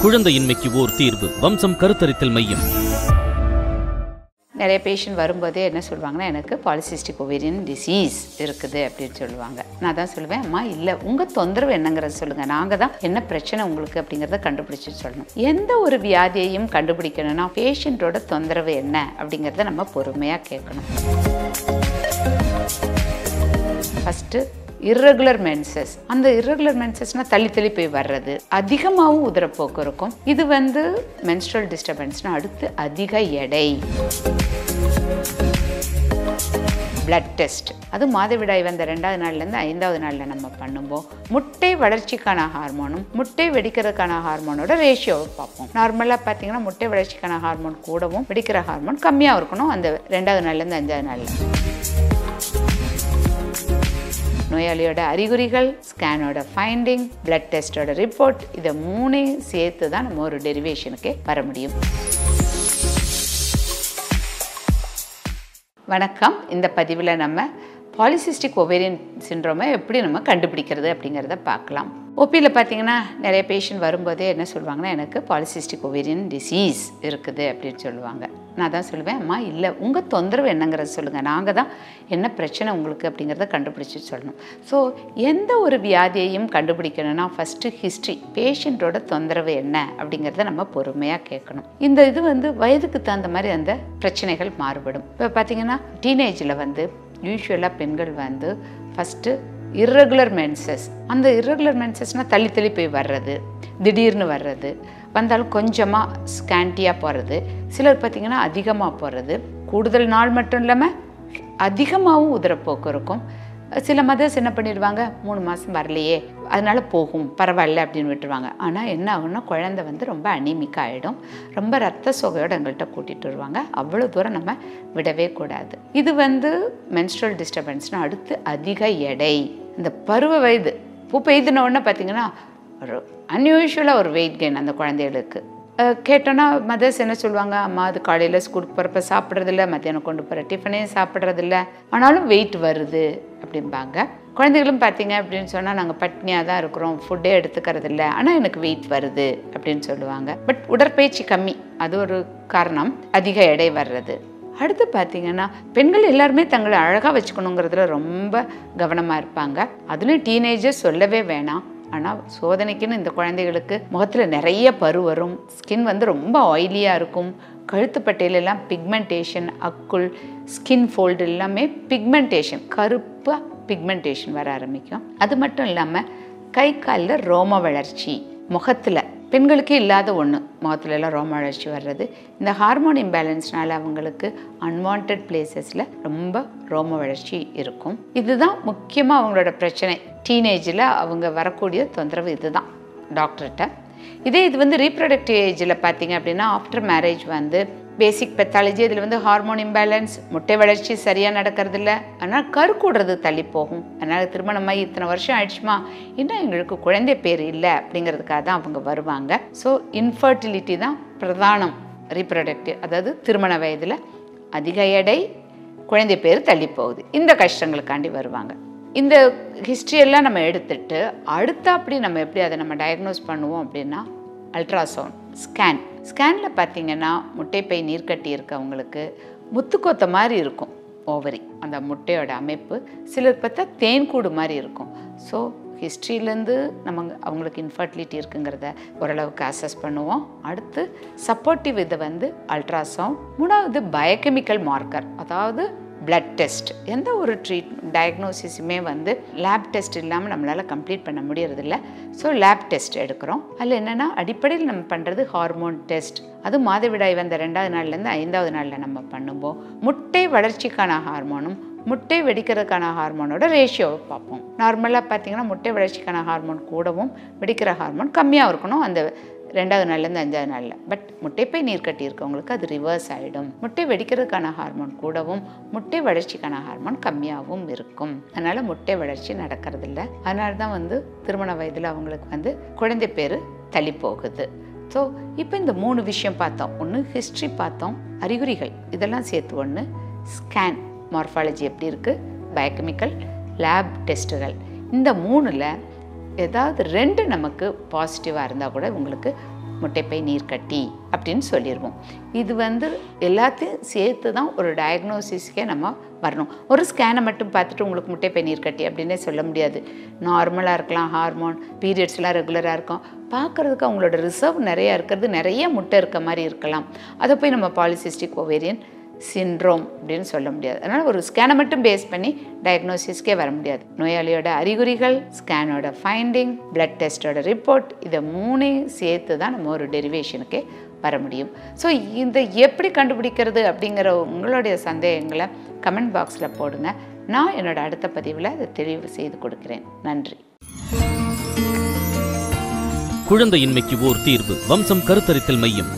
குழந்தையின்மைக்கு ஓர் தீர்வு. வம்சம் கருத்தரித்தல் மையம். நிறைய பேஷண்ட் வரும்போதே என்ன சொல்லுவாங்கன்னா, எனக்கு பாலிசிஸ்டிக் ஓவேரியன் டிசீஸ் இருக்குது அப்படின்னு சொல்லுவாங்க. நான் தான் சொல்லுவேன், அம்மா இல்லை, உங்கள் தொந்தரவு என்னங்கிறத சொல்லுங்கள், நாங்கள் தான் என்ன பிரச்சனை உங்களுக்கு அப்படிங்கிறத கண்டுபிடிச்சி சொல்லணும். எந்த ஒரு வியாதியையும் கண்டுபிடிக்கணும்னா பேஷண்ட்டோட தொந்தரவு என்ன அப்படிங்கிறத நம்ம பொறுமையாக கேட்கணும். First irregular menses. அந்த irregular mensesனா தள்ளி போய் வர்றது, அதிகமாகவும் உதிரப்போக்கு இருக்கும். இது menstrual disturbance. அடுத்து அதிக எடை. பிளட் டெஸ்ட், அது மாதவிடாய் வந்த 2வது நாள்லேருந்து 5வது நாளில் நம்ம பண்ணும்போது முட்டை வளர்ச்சிக்கான ஹார்மோனும் முட்டை வெடிக்கிறதுக்கான ஹார்மோனோட ரேஷியோவை பார்ப்போம். நார்மலாக பார்த்தீங்கன்னா முட்டை வளர்ச்சிக்கான ஹார்மோன் கூடவும் வெடிக்கிற ஹார்மோன் கம்மியாக இருக்கணும் அந்த 2வது நாள்லேருந்து 5வது நாளில். நோயாளியோட அறிகுறிகள், ஸ்கேனோட ஃபைண்டிங், பிளட் டெஸ்டோட ரிப்போர்ட், இதை 3ஐயும் சேர்த்து தான் நம்ம ஒரு டெரிவேஷனுக்கே வர முடியும். வணக்கம். இந்த பதிவில் நம்ம பாலிசிஸ்டிக் ஓவேரியன் சிண்ட்ரோமை எப்படி நம்ம கண்டுபிடிக்கிறது அப்படிங்கிறத பார்க்கலாம். ஓபியில் பார்த்தீங்கன்னா நிறைய பேஷண்ட் வரும்போதே என்ன சொல்லுவாங்கன்னா, எனக்கு பாலிசிஸ்டிக் ஓவேரியன் டிசீஸ் இருக்குது அப்படின்னு சொல்லுவாங்க. நான் தான் சொல்லுவேன், அம்மா இல்லை, உங்கள் தொந்தரவு என்னங்கிறத சொல்லுங்கள், நாங்கள் தான் என்ன பிரச்சனை உங்களுக்கு அப்படிங்கிறத கண்டுபிடிச்சி சொல்லணும். ஸோ எந்த ஒரு வியாதியையும் கண்டுபிடிக்கணும்னா ஃபஸ்ட்டு ஹிஸ்ட்ரி, பேஷண்ட்டோட தொந்தரவு என்ன அப்படிங்கிறத நம்ம பொறுமையாக கேட்கணும். இந்த இது வயதுக்கு தகுந்த மாதிரி அந்த பிரச்சனைகள் மாறுபடும். இப்போ பார்த்தீங்கன்னா டீனேஜில் யூஸ்வலாக பெண்கள் ஃபஸ்ட்டு irregular menses. அந்த irregular mensesனால் தள்ளி போய் வர்றது, திடீர்னு வர்றது, வந்தாலும் கொஞ்சமாக ஸ்கேண்டியாக போகிறது, சிலர் பார்த்திங்கன்னா அதிகமாக போகிறது, கூடுதல் நாள் மட்டும் இல்லாமல் அதிகமாகவும் உதிரப்போக்கு இருக்கும். சில மதர்ஸ் என்ன பண்ணிடுவாங்க, 3 மாதம் வரலையே அதனால் போகும் பரவாயில்ல அப்படின்னு விட்டுருவாங்க. ஆனால் என்ன ஆகுன்னா குழந்தை ரொம்ப அனீமிக்காக ஆகிடும், ரொம்ப ரத்த சோகையோடு எங்கள்கிட்ட கூட்டிகிட்டு வருவாங்க. அவ்வளோ தூரம் நம்ம விடவே கூடாது. இது menstrual டிஸ்டர்பன்ஸ்னால் அடுத்து அதிக எடை. இந்த பருவ வயது பூ பெய்துன உடனே பார்த்திங்கன்னா ஒரு அன்யூஷுவலாக ஒரு வெயிட் கெயின் அந்த குழந்தைகளுக்கு. கேட்டோன்னா மதர்ஸ் என்ன சொல்லுவாங்க, அம்மா அது காலையில் ஸ்கூலுக்கு போகிறப்ப சாப்பிட்றதில்ல, மத்தியானம் கொண்டு போகிற டிஃபனே சாப்பிட்றதில்ல, ஆனாலும் வெயிட் வருது அப்படிம்பாங்க. குழந்தைகளும் பார்த்தீங்க அப்படின்னு சொன்னால், நாங்கள் பட்னியாக தான் இருக்கிறோம், ஃபுட்டே எடுத்துக்கிறது இல்லை, ஆனால் எனக்கு வெயிட் வருது அப்படின்னு சொல்லுவாங்க. பட் உடற்பயிற்சி கம்மி, அது ஒரு காரணம், அதிக எடை வர்றது. அடுத்து பார்த்திங்கன்னா பெண்கள் எல்லாருமே தங்களை அழகாக வச்சுக்கணுங்கிறதுல ரொம்ப கவனமாக இருப்பாங்க. அதுலேயும் டீனேஜர்ஸ் சொல்லவே வேணாம். ஆனால் சோதனைக்குன்னு இந்த குழந்தைகளுக்கு முகத்தில் நிறைய பரு வரும், ஸ்கின் ரொம்ப ஆயிலியாக இருக்கும், கழுத்துப்பட்டையிலெல்லாம் பிக்மெண்டேஷன், அக்குள், ஸ்கின் ஃபோல்டு எல்லாமே பிக்மெண்டேஷன், கருப்பாக பிக்மெண்டேஷன் வர ஆரம்பிக்கும். அது மட்டும் இல்லாமல் கை காலில் ரோம வளர்ச்சி, முகத்தில் பெண்களுக்கு இல்லாத ஒன்று, முகத்துலலாம் ரோம வளர்ச்சி வர்றது. இந்த ஹார்மோன் இம்பேலன்ஸ்னால அவங்களுக்கு அன்வான்ட் பிளேசஸில் ரொம்ப ரோம வளர்ச்சி இருக்கும். இதுதான் முக்கியமாக அவங்களோட பிரச்சனை. டீனேஜில் அவங்க வரக்கூடிய தொந்தரவு இதுதான் டாக்டர்கிட்ட. இதே இது ரீப்ரொடக்டிவ் ஏஜில் பார்த்தீங்க அப்படின்னா ஆஃப்டர் மேரேஜ் பேசிக் பெத்தாலஜி, இதில் ஹார்மோன் இம்பேலன்ஸ், முட்டை வளர்ச்சி சரியாக நடக்கிறதில்ல, அதனால் கருக்கூடுறது தள்ளி போகும். அதனால் திருமணமாகி இத்தனை வருஷம் ஆயிடுச்சுமா, இன்னும் எங்களுக்கு குழந்தை பேர் இல்லை அப்படிங்கிறதுக்காக தான் அவங்க வருவாங்க. ஸோ இன்ஃபர்டிலிட்டி தான் பிரதானம் ரீப்ரொடக்டிவ், அதாவது திருமண வயதில் அதிக எடை, குழந்தை பேர் தள்ளி போகுது, இந்த கஷ்டங்களுக்காண்டி வருவாங்க. இந்த ஹிஸ்ட்ரியெல்லாம் நம்ம எடுத்துட்டு அடுத்தாப்படி நம்ம எப்படி அதை நம்ம டயக்னோஸ் பண்ணுவோம் அப்படின்னா அல்ட்ராசவுண்ட், ஸ்கேனில் பார்த்திங்கன்னா முட்டைப்பை நீர்க்கட்டி இருக்கவங்களுக்கு முத்துக்கொத்த மாதிரி இருக்கும் ஓவரி, அந்த முட்டையோட அமைப்பு. சிலருக்கு பார்த்தா தேன்கூடு மாதிரி இருக்கும். ஸோ ஹிஸ்ட்ரியிலேருந்து அவங்களுக்கு இன்ஃபர்டிலிட்டி இருக்குங்கிறத ஓரளவுக்கு அசஸ் பண்ணுவோம். அடுத்து சப்போர்ட்டிவ் இதை அல்ட்ராசவுண்ட். 3வது பயோகெமிக்கல் மார்க்கர், அதாவது பிளட் டெஸ்ட். எந்த ஒரு டயக்னோசிஸுமே லேப் டெஸ்ட் இல்லாமல் நம்மளால் கம்ப்ளீட் பண்ண முடியறதில்ல. ஸோ லேப் டெஸ்ட் எடுக்கிறோம். அதில் என்னென்னா அடிப்படையில் நம்ம பண்ணுறது ஹார்மோன் டெஸ்ட். அது மாதவிடாய் வந்த 2வது நாள்லேருந்து 5வது நாளில் நம்ம பண்ணும்போது முட்டை வளர்ச்சிக்கான ஹார்மோனும் முட்டை வெடிக்கிறதுக்கான ஹார்மோனோட ரேஷியோவை பார்ப்போம். நார்மலாக பார்த்திங்கன்னா முட்டை வளர்ச்சிக்கான ஹார்மோன் கூடவும் வெடிக்கிற ஹார்மோன் கம்மியாக இருக்கணும் அந்த 2வது நாள்லேருந்து 5வது நாளில். பட் முட்டைப்பை நீர்க்கட்டி இருக்கவங்களுக்கு அது ரிவர்ஸ் ஆகிடும். முட்டை வெடிக்கிறதுக்கான ஹார்மோன் கூடவும் முட்டை வளர்ச்சிக்கான ஹார்மோன் கம்மியாகவும் இருக்கும். அதனால் முட்டை வளர்ச்சி நடக்கிறதில்ல. அதனால தான் திருமண வயதில் அவங்களுக்கு குழந்தை பேர் தள்ளி போகுது. ஸோ இப்போ இந்த 3 விஷயம் பார்த்தோம். ஒன்று ஹிஸ்ட்ரி பார்த்தோம், அறிகுறிகள் இதெல்லாம் சேர்த்து ஒன்று, ஸ்கேன் மார்ஃபாலஜி எப்படி இருக்குது, பயோகெமிக்கல், லேப் டெஸ்ட்டுகள். இந்த 3ல் ஏதாவது 2 நமக்கு பாசிட்டிவாக இருந்தால் கூட உங்களுக்கு முட்டைப்பை நீர்க்கட்டி அப்படின்னு சொல்லிடுவோம். இது எல்லாத்தையும் சேர்த்து தான் ஒரு டயக்னோசிஸ்க்கே நம்ம வரணும். ஒரு ஸ்கேனை மட்டும் பார்த்துட்டு உங்களுக்கு முட்டைப்பை நீர்க்கட்டி அப்படின்னே சொல்ல முடியாது. நார்மலாக இருக்கலாம், ஹார்மோன் பீரியட்ஸ்லாம் ரெகுலராக இருக்கும், பார்க்குறதுக்கு அவங்களோட ரிசர்வ் நிறையா இருக்கிறது, நிறைய முட்டை இருக்க மாதிரி இருக்கலாம். அதை போய் நம்ம பாலிசிஸ்டிக் ஓவேரியன் சிண்ட்ரோம் அப்படின்னு சொல்ல முடியாது. அதனால் ஒரு ஸ்கேனை மட்டும் பேஸ் பண்ணி டயக்னோசிஸ்க்கே வர முடியாது. நோயாளியோட அறிகுறிகள், ஸ்கேனோட ஃபைண்டிங், பிளட் டெஸ்ட்டோட ரிப்போர்ட், இதை 3ஐயும் சேர்த்து தான் நம்ம ஒரு டெரிவேஷனுக்கே வர முடியும். ஸோ இந்த எப்படி கண்டுபிடிக்கிறது அப்படிங்கிற உங்களுடைய சந்தேகங்களை கமெண்ட் பாக்ஸில் போடுங்க. நான் என்னோட அடுத்த பதிவில் அதை தெளிவு செய்து கொடுக்குறேன். நன்றி. குழந்தையின்மைக்கு ஓர் தீர்வு. வம்சம் கருத்தரித்தல் மையம்.